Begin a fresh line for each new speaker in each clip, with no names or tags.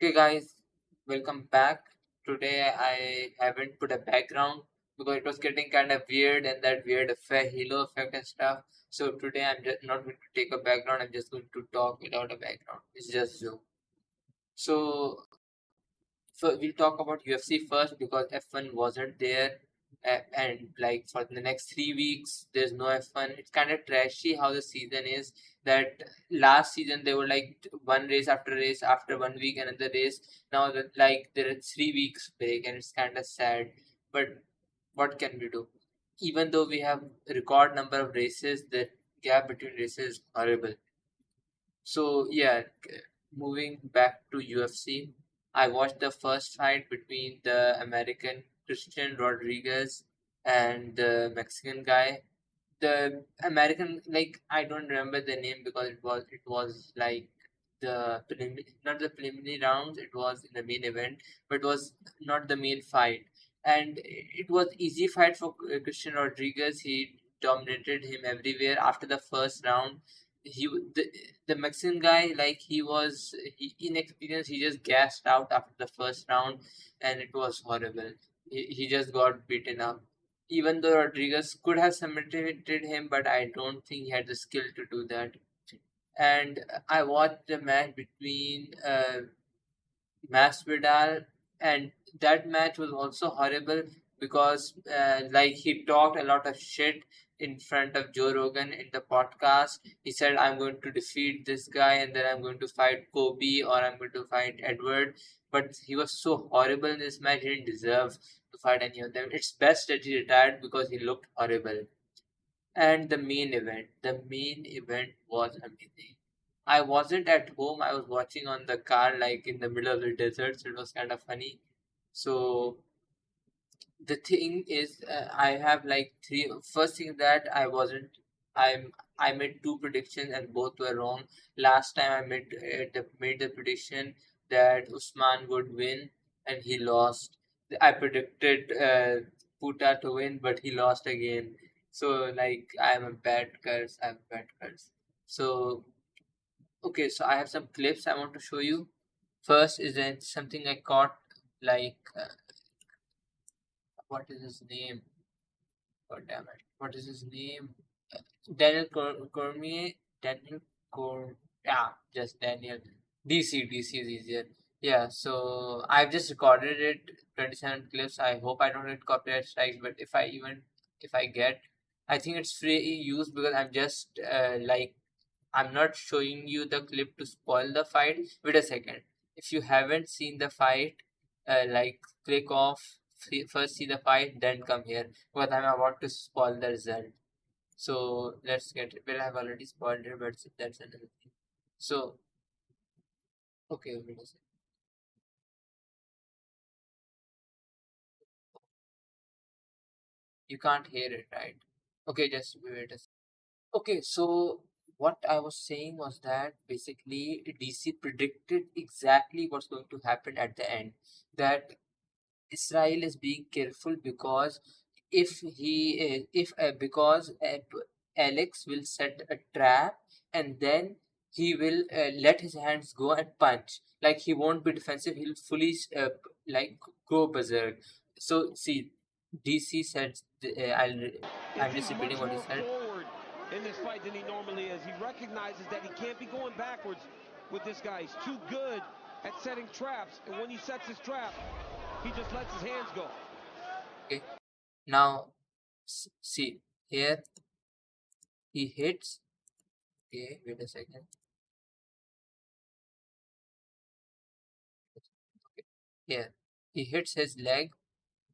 Okay, guys, welcome back. Today I haven't put a background because it was getting kind of weird and that weird effect, halo effect and stuff. So today I'm just not going to take a background. I'm just going to talk without a background. It's just Zoom. So we'll talk about UFC first because F1 wasn't there, and like for the next 3 weeks, there's no F1. It's kind of trashy how the season is. That last season they were like one race after race, after 1 week another race. Now that like there are 3 weeks break, and it's kind of sad. But what can we do? Even though we have record number of races, the gap between races is horrible. So yeah, moving back to UFC, I watched the first fight between the American Christian Rodriguez and the Mexican guy. The American, like I don't remember the name because it was like the not the preliminary rounds. It was in the main event, but it was not the main fight. And it was easy fight for Christian Rodriguez. He dominated him everywhere after the first round. The Mexican guy, like he inexperienced. He just gassed out after the first round, and it was horrible. He just got beaten up. Even though Rodriguez could have submitted him, but I don't think he had the skill to do that. And I watched the match between Masvidal, and that match was also horrible because, like, he talked a lot of shit in front of Joe Rogan in the podcast. He said, "I'm going to defeat this guy, and then I'm going to fight Kobe, or I'm going to fight Edward." But he was so horrible in this match; he didn't deserve to fight any of them. It's best that he retired because he looked horrible. And the main event was amazing. I wasn't at home, I was watching on the car, like in the middle of the desert, so it was kind of funny. So the thing is, I have like three. First thing that I made two predictions and both were wrong. Last time I made the prediction that Usman would win and he lost. I predicted Puta to win, but he lost again. So like I'm a bad curse. I'm a bad curse. So okay, so I have some clips I want to show you. First is that something I caught, like what is his name? God damn it. What is his name? Daniel Cormier. Daniel Cor. Yeah, just Daniel. DC is easier. Yeah, so I've just recorded it, 27 clips. I hope I don't get copyright strikes, but if I get, I think it's free use because I'm just like I'm not showing you the clip to spoil the fight. Wait a second. If you haven't seen the fight, like click off, first see the fight, then come here because I'm about to spoil the result. So let's get it. Well, I've already spoiled it, but that's another thing. So, okay, wait a second. You can't hear it, right? Okay, just wait a second. Okay, so what I was saying was that basically DC predicted exactly what's going to happen at the end. That Israel is being careful because if because Alex will set a trap and then he will let his hands go and punch. Like he won't be defensive. He'll fully like go berserk. So see, DC said,
Is
I'm
he's
just repeating
much
what he
more
said.
forward in this fight than he normally is. He recognizes that he can't be going backwards with this guy. He's too good at setting traps, and when he sets his trap, he just lets his hands go.
Okay, now see here he hits. Okay, wait a second. Okay, here he hits his leg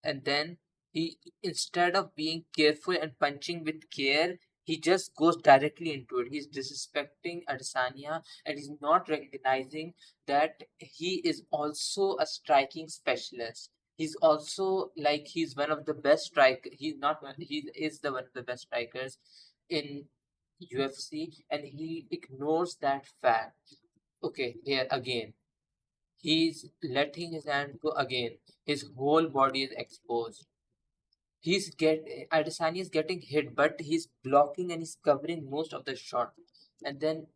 and then he, instead of being careful and punching with care, he just goes directly into it. He's disrespecting Adesanya and he's not recognizing that he is also a striking specialist. He's also like he's one of the best strike. He's not one. He is the one of the best strikers in UFC, and he ignores that fact. Okay, here again. He's letting his hand go again. His whole body is exposed. Adesanya is getting hit, but he's blocking and he's covering most of the shot. And then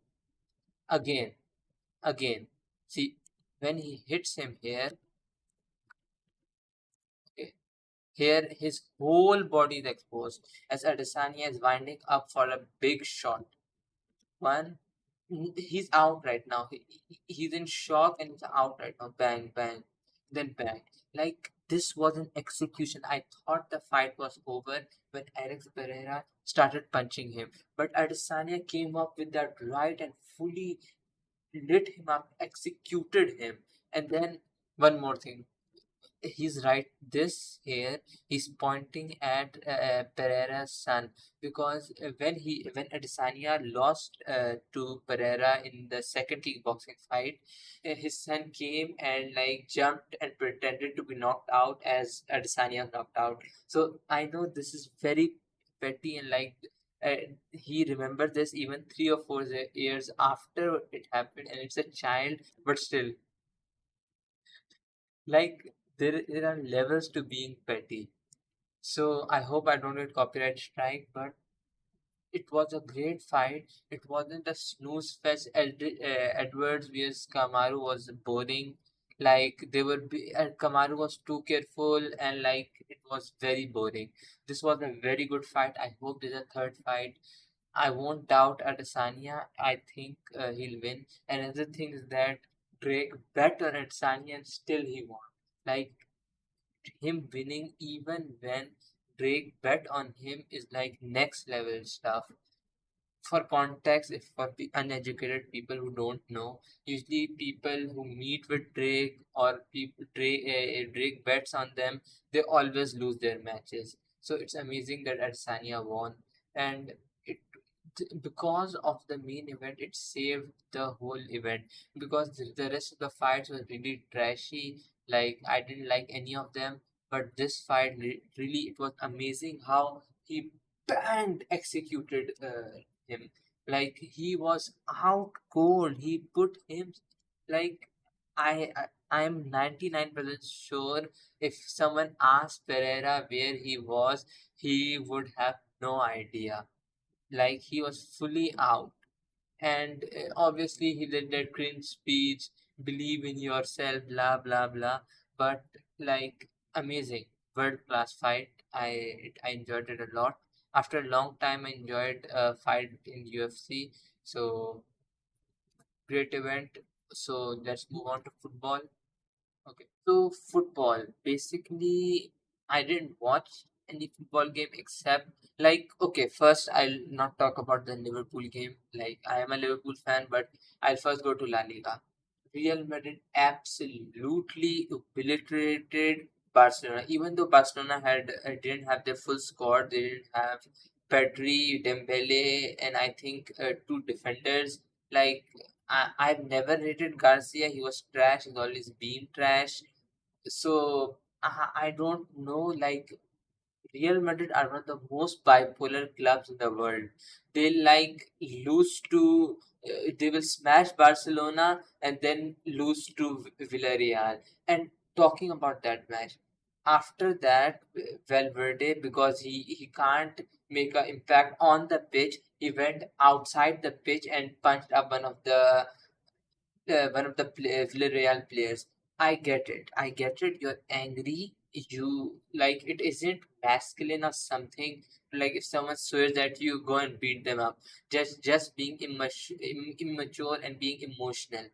again, again. See, when he hits him here, okay, here his whole body is exposed as Adesanya is winding up for a big shot. One, he's out right now. He's in shock and he's out right now. Bang, bang, then bang. Like this was an execution. I thought the fight was over when Alex Pereira started punching him, but Adesanya came up with that right and fully lit him up, executed him, and then one more thing, he's right this here he's pointing at Pereira's son because when Adesanya lost to Pereira in the second kickboxing fight, his son came and like jumped and pretended to be knocked out as Adesanya knocked out. So I know this is very petty and like he remembered this even 3 or 4 years after it happened, and it's a child, but still, like there are levels to being petty. So I hope I don't get copyright strike, but it was a great fight. It wasn't a snooze fest. Edwards vs Kamaru was boring. Like Kamaru was too careful and like it was very boring. This was a very good fight. I hope there's a third fight. I won't doubt Adesanya. I think he'll win. And another thing is that Drake bet on Adesanya and still he won. Like him winning even when Drake bet on him is like next level stuff. For context, if for uneducated people who don't know, usually people who meet with Drake or people Drake bets on them, they always lose their matches. So it's amazing that Adesanya won, and it because of the main event, it saved the whole event because the rest of the fights was really trashy. Like I didn't like any of them, but this fight really it was amazing how he banged executed him. Like he was out cold. He put him like I'm 99% sure if someone asked Pereira where he was, he would have no idea. Like he was fully out. And obviously he did that cringe speech, believe in yourself, blah blah blah. But like amazing, world class fight. I enjoyed it a lot. After a long time, I enjoyed a fight in UFC. So great event. So let's move on to football. Okay. So football, basically, I didn't watch any football game except like okay, first I'll not talk about the Liverpool game. Like I am a Liverpool fan, but I'll first go to La Liga. Real Madrid absolutely obliterated Barcelona. Even though Barcelona had didn't have their full squad, they didn't have Pedri, Dembele, and I think two defenders. Like I've never rated Garcia. He was trash. He's always been trash. So I don't know. Like Real Madrid are one of the most bipolar clubs in the world. They like lose to, they will smash Barcelona and then lose to Villarreal. And talking about that match, after that, Valverde, because he can't make an impact on the pitch, he went outside the pitch and punched up one of the Villarreal players. I get it. I get it. You're angry. You like it isn't masculine or something. Like if someone swears at you, go and beat them up. Just being immature and being emotional.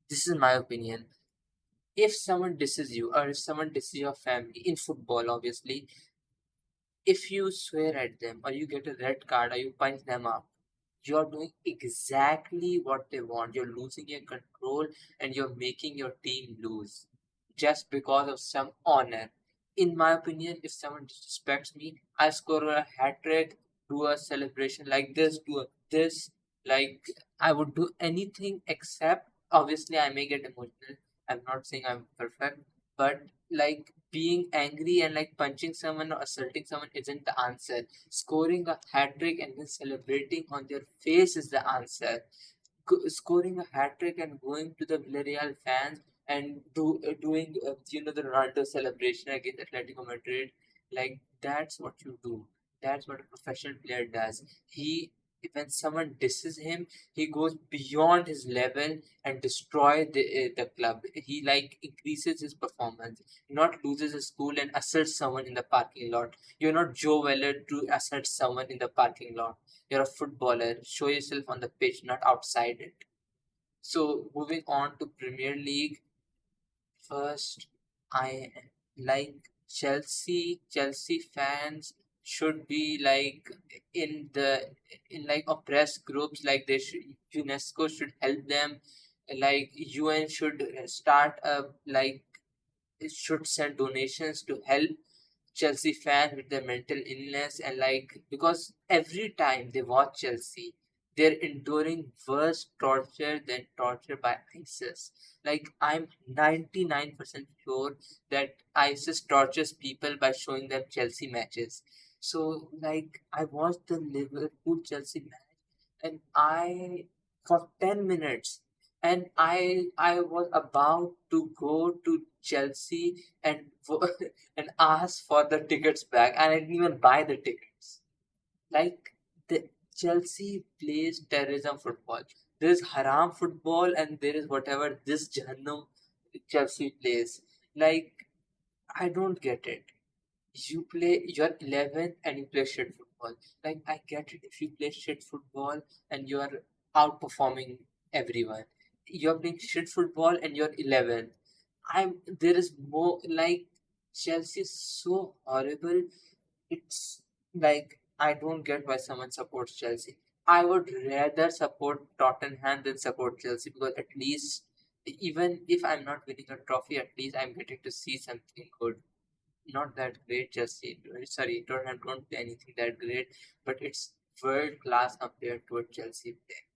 This is my opinion. If someone disses you or if someone disses your family in football, obviously, if you swear at them or you get a red card or you punch them up, you're doing exactly what they want. You're losing your control and you're making your team lose just because of some honor. In my opinion, if someone disrespects me, I score a hat trick, do a celebration like this, do a this. Like I would do anything except obviously I may get emotional. I'm not saying I'm perfect, but like being angry and like punching someone or assaulting someone isn't the answer. Scoring a hat trick and then celebrating on their face is the answer. Scoring a hat trick and going to the Villarreal fans and doing the Ronaldo celebration against Atletico Madrid, like that's what you do. That's what a professional player does. He when someone disses him, he goes beyond his level and destroy the club. He like increases his performance, not loses his cool and assaults someone in the parking lot. You're not Joe Weller to assault someone in the parking lot. You're a footballer. Show yourself on the pitch, not outside it. So moving on to Premier League, first I like Chelsea fans should be like in the in like oppressed groups, like they should UNESCO should help them, like UN should start a like it should send donations to help Chelsea fan with their mental illness, and like because every time they watch Chelsea, they're enduring worse torture than torture by ISIS. Like I'm 99% sure that ISIS tortures people by showing them Chelsea matches. So like I watched the Liverpool Chelsea match, and I for 10 minutes, and I was about to go to Chelsea and and ask for the tickets back, and I didn't even buy the tickets. Like the Chelsea plays terrorism football. There is haram football and there is whatever this Jahannam Chelsea plays. Like I don't get it. You play you're 11 and you play shit football. Like I get it if you play shit football and you're outperforming everyone. You're playing shit football and you're 11. I'm there is more like Chelsea is so horrible. It's like I don't get why someone supports Chelsea. I would rather support Tottenham than support Chelsea because at least even if I'm not winning a trophy, at least I'm getting to see something good. Not that great Chelsea. Sorry, Tottenham don't play anything that great, but it's world class compared to what Chelsea play.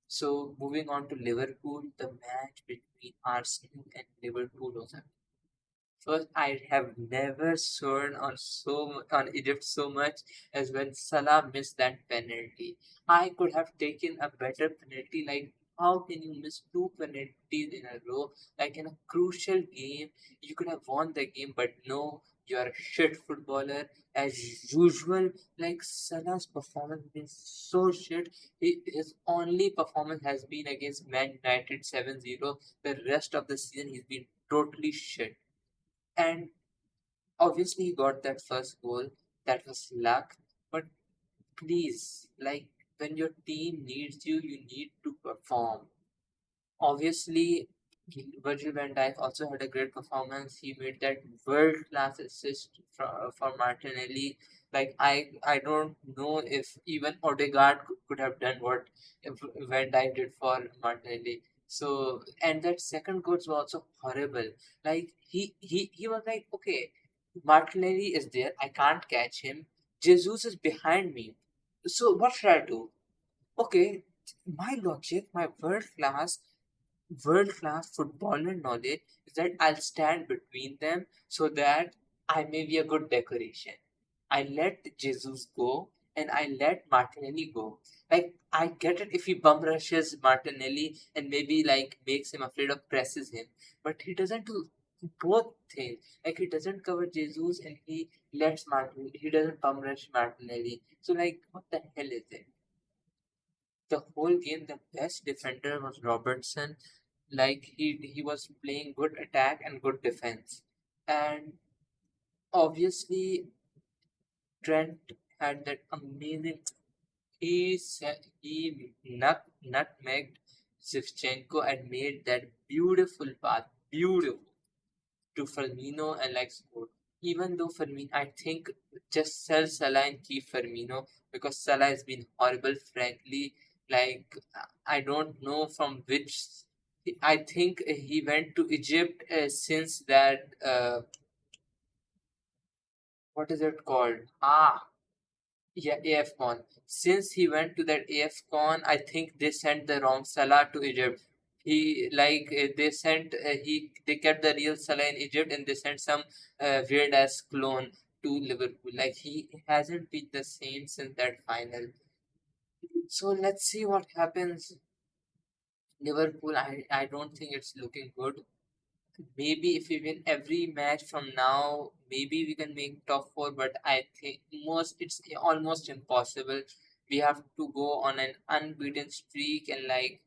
So moving on to Liverpool, the match between Arsenal and Liverpool was a first, I have never sworn on on Egypt so much as when Salah missed that penalty. I could have taken a better penalty. Like, how can you miss two penalties in a row? Like in a crucial game, you could have won the game, but no, you are a shit footballer as usual. Like Salah's performance has been so shit. His only performance has been against Man United 7-0. The rest of the season, he's been totally shit. And obviously, he got that first goal. That was luck. But please, like, when your team needs you, you need to perform. Obviously, Virgil van Dijk also had a great performance. He made that world class assist for Martinelli. Like I don't know if even Odegaard could have done what Van Dijk did for Martinelli. So and that second goal was also horrible. Like he was like, okay, Martinelli is there. I can't catch him. Jesus is behind me. So what should I do? Okay, my logic, my world class footballer knowledge is that I'll stand between them so that I may be a good decoration. I let Jesus go and I let Martinelli go. Like I get it if he bum rushes Martinelli and maybe like makes him afraid of presses him, but he doesn't do both things. Like he doesn't cover Jesus and he lets Martin. He doesn't bum rush Martinelli. So like what the hell is it? The whole game, the best defender was Robertson. Like he was playing good attack and good defense, and obviously Trent had that amazing. He nutmegged Shevchenko and made that beautiful pass, beautiful to Firmino and like scored. Even though Firmino, I think just sell Salah and keep Firmino because Salah has been horrible. Frankly, like I don't know from which. I think he went to Egypt since that. What is it called? Yeah, AFCON. Since he went to that AFCON, I think they sent the wrong Salah to Egypt. He like they sent they kept the real Salah in Egypt and they sent some weird ass clone to Liverpool. Like he hasn't been the same since that final. So let's see what happens. Liverpool, I don't think it's looking good. Maybe if we win every match from now, maybe we can make top four. But I think most it's almost impossible. We have to go on an unbeaten streak and like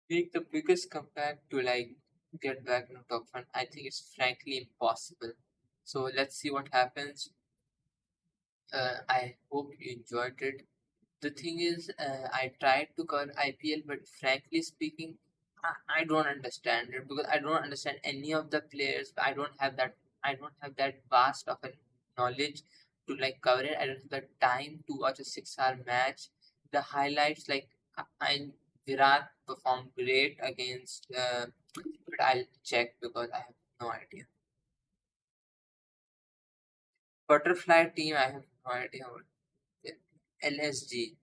make the biggest comeback to like get back in the top one. I think it's frankly impossible. So let's see what happens. I hope you enjoyed it. The thing is, I tried to cover IPL, but frankly speaking, I don't understand it because I don't understand any of the players. I don't have that vast of a knowledge to like cover it. I don't have the time to watch a 6 hour match. The highlights, like I Virat performed great against, but I'll check because I have no idea. Butterfly team, I have no idea what it- LSG.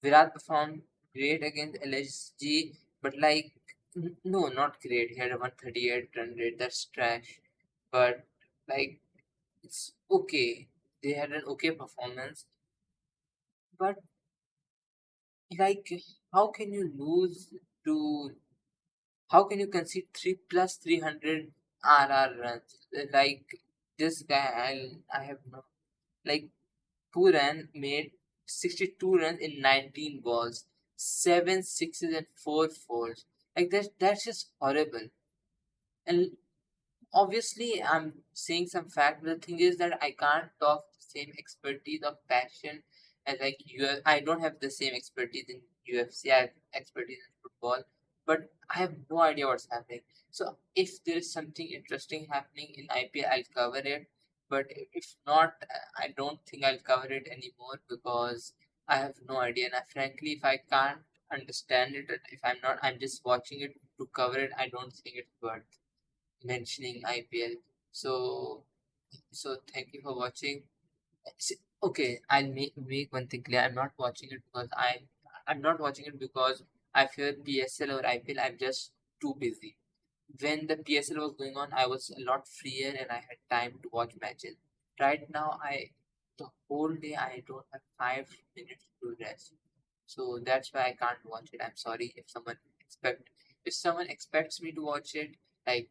Virat performed great against LSG, but like, no, not great. He had a 138 run rate. That's trash. But like, it's okay. They had an okay performance. But like, how can you lose to? How can you concede 3 plus 300 RR runs? Like this guy, I have no like. Puran made 62 runs in 19 balls, 7 sixes and 4 fours. Like that's just horrible. And obviously, I'm saying some fact, but the thing is that I can't talk the same expertise of passion as like I don't have the same expertise in UFC. I have expertise in football, but I have no idea what's happening. So if there is something interesting happening in IPL, I'll cover it. But if not, I don't think I'll cover it anymore because I have no idea. And frankly, if I can't understand it, if I'm just watching it to cover it. I don't think it's worth mentioning IPL. So, so thank you for watching. Okay, I'll make one thing clear. I'm not watching it because I fear PSL or IPL. I'm just too busy. When the PSL was going on, I was a lot freer and I had time to watch matches. Right now, the whole day I don't have 5 minutes to rest. So that's why I can't watch it. I'm sorry if someone expects me to watch it, like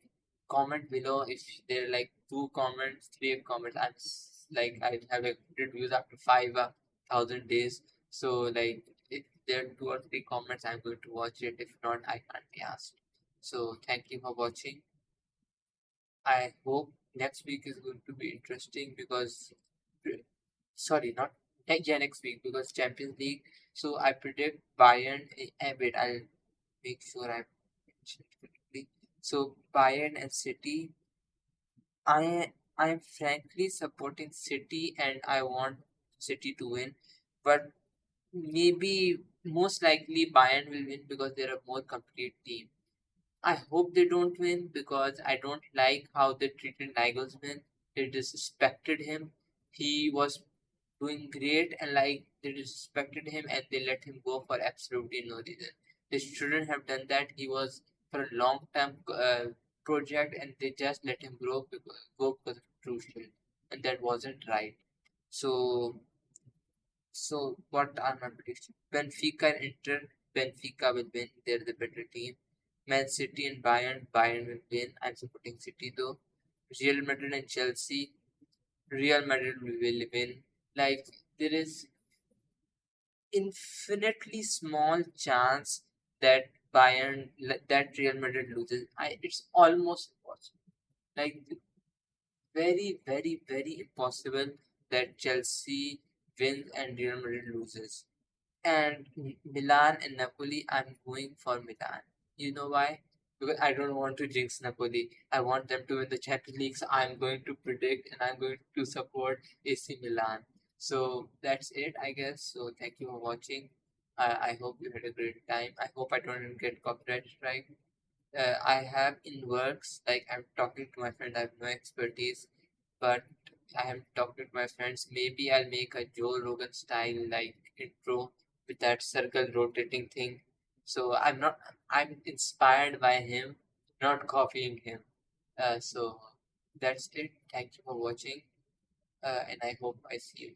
comment below if there are like 2 comments, 3 comments. Like I have like reviews after 5,000 days. So like if there are 2 or 3 comments, I'm going to watch it. If not, I can't be asked. So thank you for watching. I hope next week is going to be interesting because sorry, not yeah, next week because Champions League. So I predict Bayern. Wait, I'll make sure I mention it correctly. So Bayern and City. I am frankly supporting City and I want City to win, but maybe most likely Bayern will win because they're a more complete team. I hope they don't win because I don't like how they treated Nagelsmann. They disrespected him. He was doing great and like they disrespected him and they let him go for absolutely no reason. They shouldn't have done that. He was for a long term project and they just let him go because of crucial and that wasn't right. So what are my predictions? Benfica and Inter, Benfica will win. They're the better team. Man City and Bayern will win. I'm supporting City though. Real Madrid and Chelsea, Real Madrid will win. Like there is infinitely small chance that that Real Madrid loses. It's almost impossible. Like very impossible that Chelsea wins and Real Madrid loses. And Milan and Napoli, I'm going for Milan. You know why? Because I don't want to jinx Napoli. I want them to win the Champions League, so I'm going to predict and I'm going to support AC Milan. So that's it, I guess. So thank you for watching. I hope you had a great time. I hope I don't get copyright strike. I have in works, like I'm talking to my friend, I have no expertise, but I am talking to my friends. Maybe I'll make a Joe Rogan style like intro with that circle rotating thing. So I'm inspired by him, not copying him. So that's it. Thank you for watching, and I hope I see you.